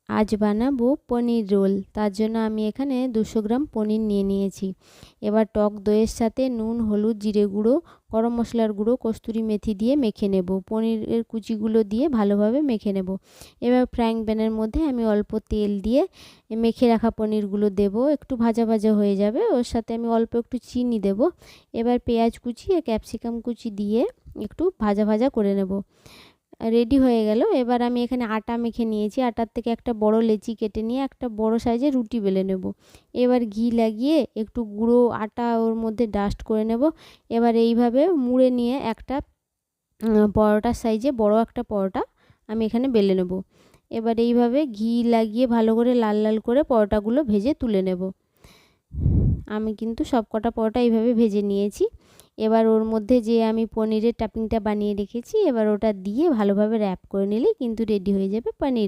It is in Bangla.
আজ বানাবো পনির রোল। তার জন্য আমি এখানে 200 গ্রাম পনির নিয়ে নিয়েছি। এবার টক দইয়ের সাথে নুন, হলুদ, জিরে গুঁড়ো, গরম মশলার গুঁড়ো, কস্তুরি মেথি দিয়ে মেখে নেব। পনিরের কুচিগুলো দিয়ে ভালোভাবে মেখে নেব। এবার ফ্রাইং প্যানের মধ্যে আমি অল্প তেল দিয়ে মেখে রাখা পনিরগুলো দেব। একটু ভাজা ভাজা হয়ে যাবে, ওর সাথে আমি অল্প একটু চিনি দেব। এবার পেঁয়াজ কুচি আর ক্যাপসিকাম কুচি দিয়ে একটু ভাজা ভাজা করে নেব। রেডি হয়ে গেল। এবার আমি এখানে আটা মেখে নিয়েছি। আটার থেকে একটা বড় লেচি কেটে নিয়ে একটা বড় সাইজের রুটি বেলে নেব। এবার ঘি লাগিয়ে একটু গুঁড়ো আটা ওর মধ্যে ডাস্ট করে নেব। এবার এইভাবে মুড়ে নিয়ে একটা পরোটার সাইজে বড় একটা পরোটা আমি এখানে বেলে নেব। এবার এইভাবে ঘি লাগিয়ে ভালো করে লাল লাল করে পরোটাগুলো ভেজে তুলে নেব। আমি কিন্তু সব কটা পরোটা এইভাবে ভেজে নিয়েছি। এবার ওর মধ্যে যে আমি পনিরের টপিংটা বানিয়ে রেখেছি, এবার ওটা দিয়ে ভালোভাবে র্যাপ করে নিলেই কিন্তু রেডি হয়ে যাবে পনির।